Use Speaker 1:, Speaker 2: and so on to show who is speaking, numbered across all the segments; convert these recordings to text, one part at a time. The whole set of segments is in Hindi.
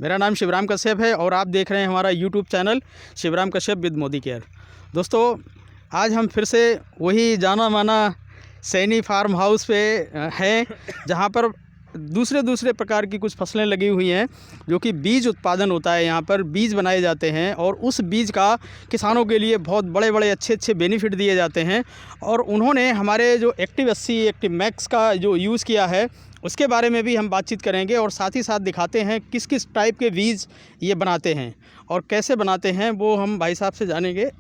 Speaker 1: मेरा नाम शिवराम कश्यप है और आप देख रहे हैं हमारा YouTube channel Shivram Kashyap with Modi care. दोस्तों, आज हम फिर से वही जाना माना सैनी फार्म हाउस पे हैं, जहाँ पर दूसरे प्रकार की कुछ फसलें लगी हुई हैं, जो कि बीज उत्पादन होता है। यहाँ पर बीज बनाए जाते हैं और उस बीज का किसानों के लिए बहुत बड़े बड़े अच्छे बेनिफिट दिए जाते हैं। और उन्होंने हमारे जो एक्टिव 80 एक्टिव मैक्स का जो यूज़ किया है, उसके बारे में भी हम बातचीत करेंगे और साथ ही साथ दिखाते हैं किस किस टाइप के बीज ये बनाते हैं और कैसे बनाते हैं, वो हम भाई साहब से जानेंगे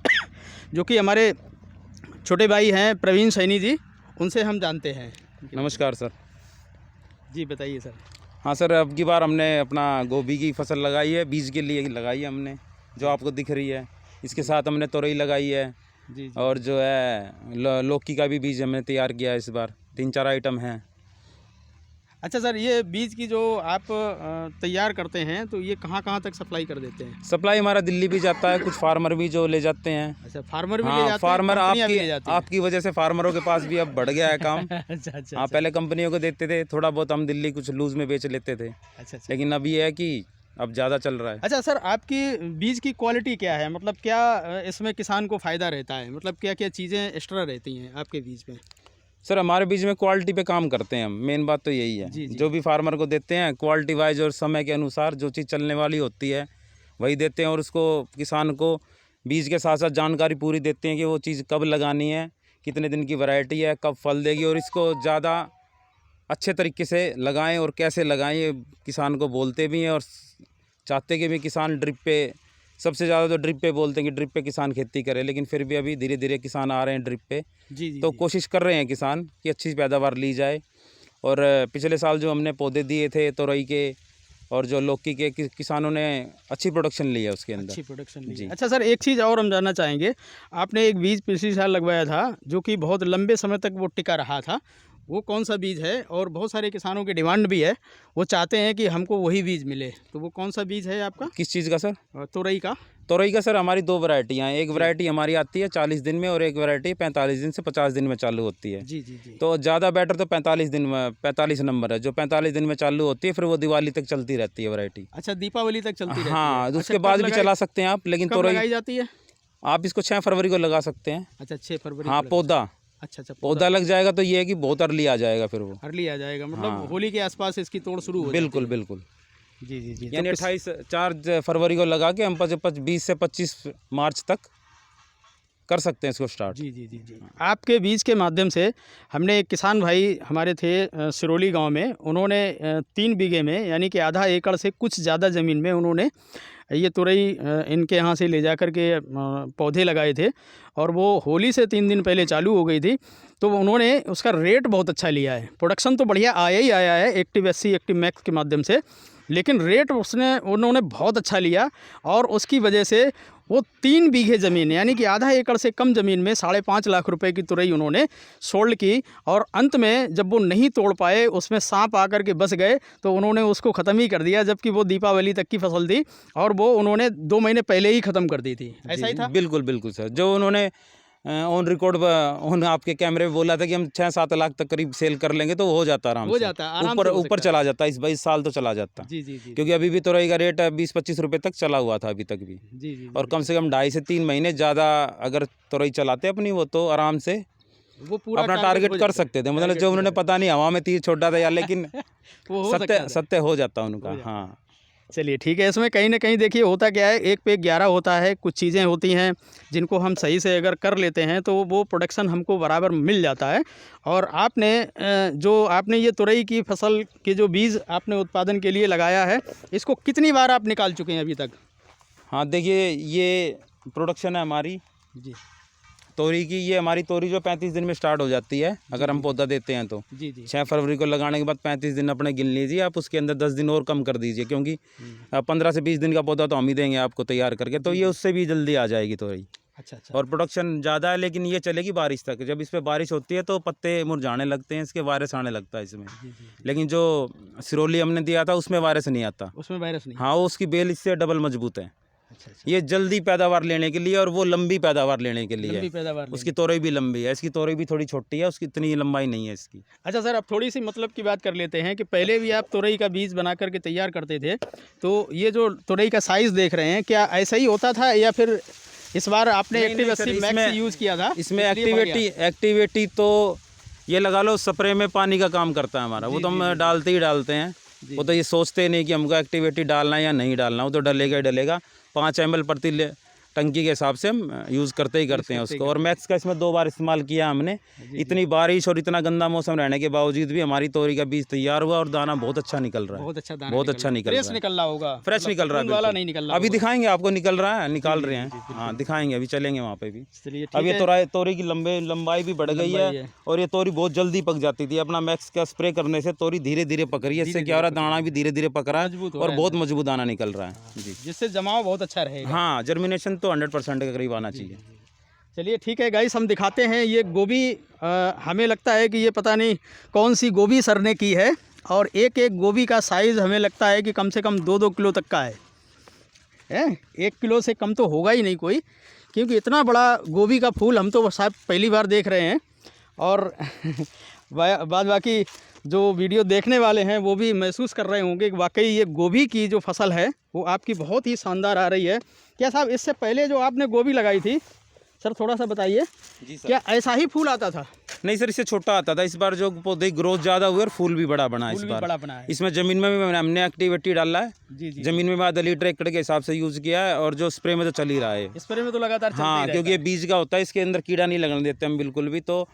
Speaker 1: जो कि हमारे छोटे भाई हैं प्रवीण सैनी जी, उनसे हम जानते हैं।
Speaker 2: नमस्कार सर।
Speaker 1: जी बताइए सर।
Speaker 2: हाँ सर, अब की बार हमने अपना गोभी की फसल लगाई है, बीज के लिए लगाई है हमने, जो आपको दिख रही है। इसके साथ हमने तोरई लगाई है
Speaker 1: जी।
Speaker 2: और जो है लौकी का भी बीज हमने तैयार किया है। इस बार 3-4 आइटम हैं।
Speaker 1: अच्छा सर, ये बीज की जो आप तैयार करते हैं, तो ये कहाँ तक सप्लाई कर देते हैं?
Speaker 2: सप्लाई हमारा दिल्ली भी जाता है, कुछ फार्मर भी जो ले जाते हैं।
Speaker 1: अच्छा, फार्मर भी ले
Speaker 2: हाँ,
Speaker 1: जाते
Speaker 2: फार्मर
Speaker 1: हैं, कंपनियां भी ले जाती हैं।
Speaker 2: आपकी वजह से फार्मरों के पास भी अब बढ़ गया है काम।
Speaker 1: अच्छा।
Speaker 2: हाँ, पहले कंपनियों को देते थे, थोड़ा बहुत हम दिल्ली कुछ लूज में बेच लेते थे।
Speaker 1: अच्छा।
Speaker 2: लेकिन अब ये है कि अब ज़्यादा चल रहा है।
Speaker 1: अच्छा सर, आपकी बीज की क्वालिटी क्या है? मतलब क्या इसमें किसान को फ़ायदा रहता है? मतलब क्या क्या चीज़ें एक्स्ट्रा रहती हैं आपके बीज में?
Speaker 2: सर, हमारे बीज में क्वालिटी पे काम करते हैं हम, मेन बात तो यही है।
Speaker 1: जी।
Speaker 2: जो भी फार्मर को देते हैं क्वालिटी वाइज और समय के अनुसार जो चीज़ चलने वाली होती है वही देते हैं, और उसको किसान को बीज के साथ साथ जानकारी पूरी देते हैं कि वो चीज़ कब लगानी है, कितने दिन की वैरायटी है, कब फल देगी, और इसको ज़्यादा अच्छे तरीके से लगाएं और कैसे लगाएं ये किसान को बोलते भी हैं। और चाहते कि भी किसान ड्रिप पे, सबसे ज़्यादा तो ड्रिप पे बोलते हैं कि ड्रिप पे किसान खेती करे, लेकिन फिर भी अभी धीरे धीरे किसान आ रहे हैं ड्रिप पे।
Speaker 1: जी।
Speaker 2: तो कोशिश कर रहे हैं किसान कि अच्छी पैदावार ली जाए। और पिछले साल जो हमने पौधे दिए थे तोरई के और जो लौकी के, किसानों ने अच्छी प्रोडक्शन ली है उसके अंदर।
Speaker 1: अच्छी प्रोडक्शन ली
Speaker 2: जी।
Speaker 1: है। अच्छा सर, एक चीज़ और हम जानना चाहेंगे। आपने एक बीज पिछले साल लगवाया था जो कि बहुत लंबे समय तक वो टिका रहा था, वो कौन सा बीज है? और बहुत सारे किसानों की डिमांड भी है, वो चाहते हैं कि हमको वही बीज मिले, तो वो कौन सा बीज है आपका?
Speaker 2: किस चीज़ का सर?
Speaker 1: तोरई का।
Speaker 2: तोरई का सर हमारी 2 वैरायटियाँ हैं। एक वैरायटी हमारी आती है 40 दिन में और एक वैरायटी 45 दिन से 50 दिन में चालू होती है।
Speaker 1: जी।
Speaker 2: तो ज़्यादा बेटर तो 45 दिन में, 45 नंबर है जो 45 दिन में चालू होती है, फिर वो दिवाली तक चलती रहती है वैरायटी।
Speaker 1: अच्छा, दीपावली तक चलती रहती है।
Speaker 2: हाँ,
Speaker 1: अच्छा,
Speaker 2: उसके बाद भी चला सकते हैं आप, लेकिन
Speaker 1: कब
Speaker 2: तोरई
Speaker 1: लगाई जाती है?
Speaker 2: आप इसको 6 फरवरी को लगा सकते हैं।
Speaker 1: अच्छा, 6 फरवरी
Speaker 2: हाँ,
Speaker 1: को
Speaker 2: पौधा।
Speaker 1: अच्छा
Speaker 2: पौधा लग जाएगा तो ये है कि बहुत अर्ली आ जाएगा, फिर वो
Speaker 1: अर्ली आ जाएगा। मतलब
Speaker 2: हाँ।
Speaker 1: होली के आसपास इसकी तोड़ शुरू हो
Speaker 2: बिल्कुल
Speaker 1: जाती है।
Speaker 2: बिल्कुल।
Speaker 1: जी।
Speaker 2: यानी 4 फरवरी को लगा के हम 20 से 25 मार्च तक कर सकते हैं इसको स्टार्ट।
Speaker 1: जी। आपके बीज के माध्यम से हमने एक किसान भाई हमारे थे सिरोली गांव में, उन्होंने 3 बीघे में, यानी कि आधा एकड़ से कुछ ज़्यादा ज़मीन में उन्होंने ये तुरई इनके यहाँ से ले जा कर के पौधे लगाए थे, और वो होली से 3 दिन पहले चालू हो गई थी। तो उन्होंने उसका रेट बहुत अच्छा लिया है। प्रोडक्शन तो बढ़िया आया ही आया है एक्टिव 80 एक्टिव मैक्स के माध्यम से, लेकिन रेट उन्होंने बहुत अच्छा लिया, और उसकी वजह से वो 3 बीघे ज़मीन, यानी कि आधा एकड़ से कम ज़मीन में 5.5 लाख रुपए की तुरई उन्होंने सोल्ड की। और अंत में जब वो नहीं तोड़ पाए, उसमें सांप आकर के बस गए, तो उन्होंने उसको ख़त्म ही कर दिया, जबकि वो दीपावली तक की फसल थी और वो उन्होंने 2 महीने पहले ही ख़त्म कर दी थी। ऐसा ही था?
Speaker 2: बिल्कुल सर। जो उन्होंने ऑन रिकॉर्ड आपके कैमरे में बोला था कि हम 6-7 लाख तक करीब सेल कर लेंगे, तो वो हो जाता आराम से। ऊपर चला जाता है, इस साल तो चला जाता।
Speaker 1: जी।
Speaker 2: क्योंकि अभी भी तोरई का रेट 20-25 रुपये तक चला हुआ था अभी तक भी।
Speaker 1: जी।
Speaker 2: और कम से कम 2.5 से 3 महीने ज़्यादा अगर तोरई चलाते अपनी, वो तो आराम से
Speaker 1: वो पूरा
Speaker 2: अपना टारगेट कर सकते थे। मतलब जो उन्होंने पता नहीं हवा में तीर छोड़ा था या, लेकिन सत्य हो जाता उनका। हाँ,
Speaker 1: चलिए ठीक है। इसमें कहीं ना कहीं देखिए होता क्या है, 1 पे 11 होता है। कुछ चीज़ें होती हैं जिनको हम सही से अगर कर लेते हैं तो वो प्रोडक्शन हमको बराबर मिल जाता है। और आपने ये तुरई की फसल के जो बीज आपने उत्पादन के लिए लगाया है, इसको कितनी बार आप निकाल चुके हैं अभी तक?
Speaker 2: हाँ देखिए, ये प्रोडक्शन है हमारी
Speaker 1: जी।
Speaker 2: तोरी की। ये हमारी तोरी जो 35 दिन में स्टार्ट हो जाती है अगर हम पौधा देते हैं तो।
Speaker 1: जी।
Speaker 2: 6 फरवरी को लगाने के बाद 35 दिन अपने गिन लीजिए आप, उसके अंदर 10 दिन और कम कर दीजिए, क्योंकि 15 से 20 दिन का पौधा तो हम ही देंगे आपको तैयार करके, तो ये उससे भी जल्दी आ जाएगी तोरी।
Speaker 1: अच्छा।
Speaker 2: और प्रोडक्शन ज़्यादा है, लेकिन ये चलेगी बारिश तक। जब इस पर बारिश होती है तो पत्ते मुरझाने लगते हैं, इसके वायरस आने लगता है इसमें। लेकिन जो सिरोली हमने दिया था उसमें वायरस नहीं आता।
Speaker 1: उसमें वायरस नहीं?
Speaker 2: हाँ, वो उसकी बेल इससे डबल मजबूत है।
Speaker 1: अच्छा,
Speaker 2: ये जल्दी पैदावार लेने के लिए और वो लंबी पैदावार लेने के लिए
Speaker 1: लंबी
Speaker 2: है।
Speaker 1: पैदावार
Speaker 2: उसकी तोरई भी लंबी है, इसकी तोरई भी थोड़ी छोटी है, उसकी इतनी लंबाई नहीं है इसकी।
Speaker 1: अच्छा सर, अब थोड़ी सी मतलब की बात कर लेते हैं कि पहले भी आप तुरई का बीज बना करके तैयार करते थे, तो ये जो तुरई का साइज़ देख रहे हैं क्या ऐसा ही होता था या फिर इस बार आपने एक्टिव 80 मैक्स यूज़ किया था?
Speaker 2: इसमें एक्टिविटी तो ये लगा लो स्प्रे में पानी का काम करता है हमारा। वो तो हम डालते ही डालते हैं, वो तो ये सोचते नहीं कि हमको एक्टिविटी डालना है या नहीं डालना, वो तो डलेगा ही डलेगा। 5 ml प्रति टंकी के हिसाब से हम यूज़ करते ही करते हैं उसको। और मैक्स का इसमें 2 बार इस्तेमाल किया हमने। इतनी बारिश और इतना गंदा मौसम रहने के बावजूद भी हमारी तोरी का बीज तैयार हुआ और दाना बहुत अच्छा निकल रहा है।
Speaker 1: बहुत अच्छा दाना,
Speaker 2: बहुत अच्छा निकल रहा है।
Speaker 1: फ्रेश निकल रहा होगा,
Speaker 2: फ्रेश निकल रहा है,
Speaker 1: वाला नहीं निकल रहा।
Speaker 2: अभी दिखाएंगे आपको, निकल रहा है, निकाल रहे हैं। हाँ दिखाएंगे, अभी चलेंगे वहाँ पे भी।
Speaker 1: चलिए
Speaker 2: अब ये तोरी की लंबाई भी बढ़ गई है और ये तोरी बहुत जल्दी पक जाती थी। अपना मैक्स का स्प्रे करने से तोरी धीरे धीरे पक रही है। इससे क्या हो रहा है, दाना भी धीरे धीरे पक रहा है और बहुत मजबूत दाना निकल रहा है जी,
Speaker 1: जिससे जमाव बहुत अच्छा रहेगा।
Speaker 2: हाँ, जर्मिनेशन तो 100% के करीब आना चाहिए।
Speaker 1: चलिए ठीक है गाइस, हम दिखाते हैं ये गोभी। हमें लगता है कि ये पता नहीं कौन सी गोभी सर ने की है, और एक एक गोभी का साइज़ हमें लगता है कि कम से कम 2-2 किलो तक का है। 1 किलो से कम तो होगा ही नहीं कोई, क्योंकि इतना बड़ा गोभी का फूल हम तो शायद पहली बार देख रहे हैं। और बाद बाकी जो वीडियो देखने वाले हैं वो भी महसूस कर रहे होंगे कि वाकई ये गोभी की जो फसल है वो आपकी बहुत ही शानदार आ रही है। क्या साहब, इससे पहले जो आपने गोभी लगाई थी सर, थोड़ा सा बताइए
Speaker 2: जी सर।
Speaker 1: क्या ऐसा ही फूल आता था?
Speaker 2: नहीं सर, इससे छोटा आता था। इस बार जो पौधे ग्रोथ ज़्यादा हुई और फूल भी बड़ा बना है इस बार।
Speaker 1: बड़ा बना है।
Speaker 2: इसमें ज़मीन में भी हमने एक्टिविटी डाला है
Speaker 1: जी जी।
Speaker 2: ज़मीन में आधा लीटर एकड़ के हिसाब से यूज़ किया है, और जो स्प्रे में तो चल ही रहा है।
Speaker 1: स्प्रे में तो लगातार चलता ही
Speaker 2: हाँ,
Speaker 1: रहता
Speaker 2: क्योंकि ये बीज का होता है, इसके अंदर कीड़ा नहीं लगने देते हम बिल्कुल भी। तो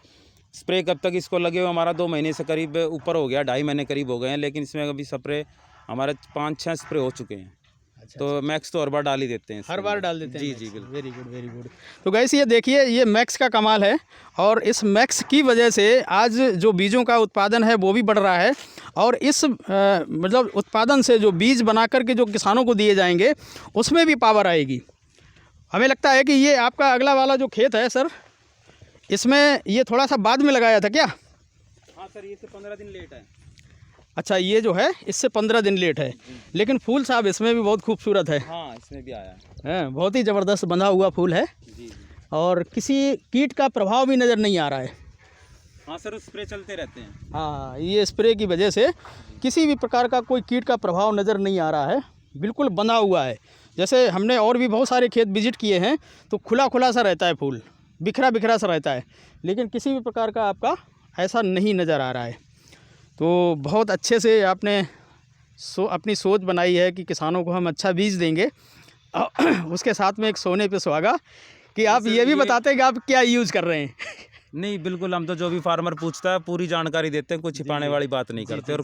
Speaker 2: स्प्रे कब तक इसको लगे हुए हमारा 2 महीने से करीब ऊपर हो गया, 2.5 महीने करीब हो गए हैं, लेकिन इसमें अभी स्प्रे हमारे 5-6 स्प्रे हो चुके हैं।
Speaker 1: अच्छा,
Speaker 2: तो मैक्स तो हर बार डाल ही देते हैं,
Speaker 1: हर बार डाल देते हैं।
Speaker 2: जी जी बिल्कुल।
Speaker 1: Very good very good. तो गाइस ये देखिए, ये मैक्स का कमाल है, और इस मैक्स की वजह से आज जो बीजों का उत्पादन है वो भी बढ़ रहा है, और इस मतलब उत्पादन से जो बीज बना करके जो किसानों को दिए जाएंगे उसमें भी पावर आएगी। हमें लगता है कि ये आपका अगला वाला जो खेत है सर, इसमें ये थोड़ा सा बाद में लगाया था क्या?
Speaker 2: हाँ सर, ये से 15 दिन लेट है।
Speaker 1: अच्छा, ये जो है इससे 15 दिन लेट है, लेकिन फूल साहब इसमें भी बहुत खूबसूरत है।
Speaker 2: हाँ, इसमें भी आया
Speaker 1: हैं, बहुत ही ज़बरदस्त बंधा हुआ फूल है,
Speaker 2: जी।
Speaker 1: और किसी कीट का प्रभाव भी नज़र नहीं आ रहा है।
Speaker 2: हाँ सर, स्प्रे चलते रहते हैं।
Speaker 1: हाँ, ये स्प्रे की वजह से किसी भी प्रकार का कोई कीट का प्रभाव नज़र नहीं आ रहा है, बिल्कुल बंधा हुआ है। जैसे हमने और भी बहुत सारे खेत विजिट किए हैं तो खुला खुला सा रहता है फूल, बिखरा बिखरा सा रहता है, लेकिन किसी भी प्रकार का आपका ऐसा नहीं नज़र आ रहा है। तो बहुत अच्छे से आपने अपनी सोच बनाई है कि किसानों को हम अच्छा बीज देंगे, उसके साथ में एक सोने पे सुहागा कि आप ये भी बताते हैं कि आप क्या यूज़ कर रहे हैं।
Speaker 2: नहीं, बिल्कुल, हम तो जो भी फार्मर पूछता है पूरी जानकारी देते हैं, कुछ छिपाने वाली बात नहीं करते। और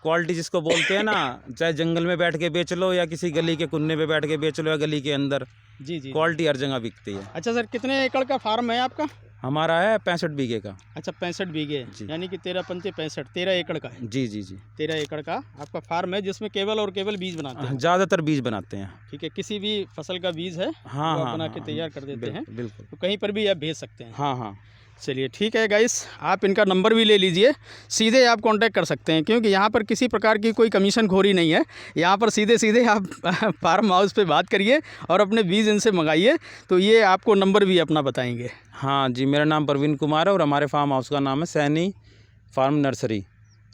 Speaker 2: क्वालिटी जिसको बोलते हैं ना, चाहे जंगल में बैठ के बेच लो या किसी गली के कुन्ने पे बैठ के बेच लो या गली के अंदर,
Speaker 1: जी जी,
Speaker 2: क्वालिटी हर जगह बिकती है।
Speaker 1: अच्छा सर, कितने एकड़ का फार्म है आपका?
Speaker 2: हमारा है 65 बीघे का।
Speaker 1: अच्छा, 65 बीघे, यानी कि 13 पंचे 65, 13 एकड़ का है।
Speaker 2: जी जी जी,
Speaker 1: 13 एकड़ का आपका फार्म है, जिसमें केवल बीज बनाते हैं।
Speaker 2: ज़्यादातर बीज बनाते हैं।
Speaker 1: ठीक है, किसी भी फसल का बीज है
Speaker 2: हाँ
Speaker 1: वो
Speaker 2: हाँ,
Speaker 1: बना के तैयार कर देते हैं,
Speaker 2: बिल्कुल।
Speaker 1: तो कहीं पर भी आप भेज सकते हैं।
Speaker 2: हाँ हाँ,
Speaker 1: चलिए ठीक है गाइस, आप इनका नंबर भी ले लीजिए, सीधे आप कांटेक्ट कर सकते हैं, क्योंकि यहाँ पर किसी प्रकार की कोई कमीशन खोरी नहीं है। यहाँ पर सीधे आप फार्म हाउस पे बात करिए और अपने बीज इनसे मंगाइए, तो ये आपको नंबर भी अपना बताएंगे।
Speaker 2: हाँ जी, मेरा नाम प्रवीण कुमार है और हमारे फार्म हाउस का नाम है सैनी फार्म नर्सरी,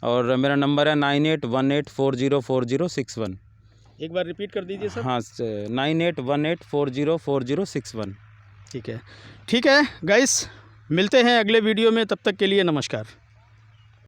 Speaker 2: और मेरा नंबर है 9818404061।
Speaker 1: एक बार रिपीट कर दीजिए सर।
Speaker 2: हाँ, 9818404061।
Speaker 1: ठीक है गाइस, मिलते हैं अगले वीडियो में, तब तक के लिए नमस्कार।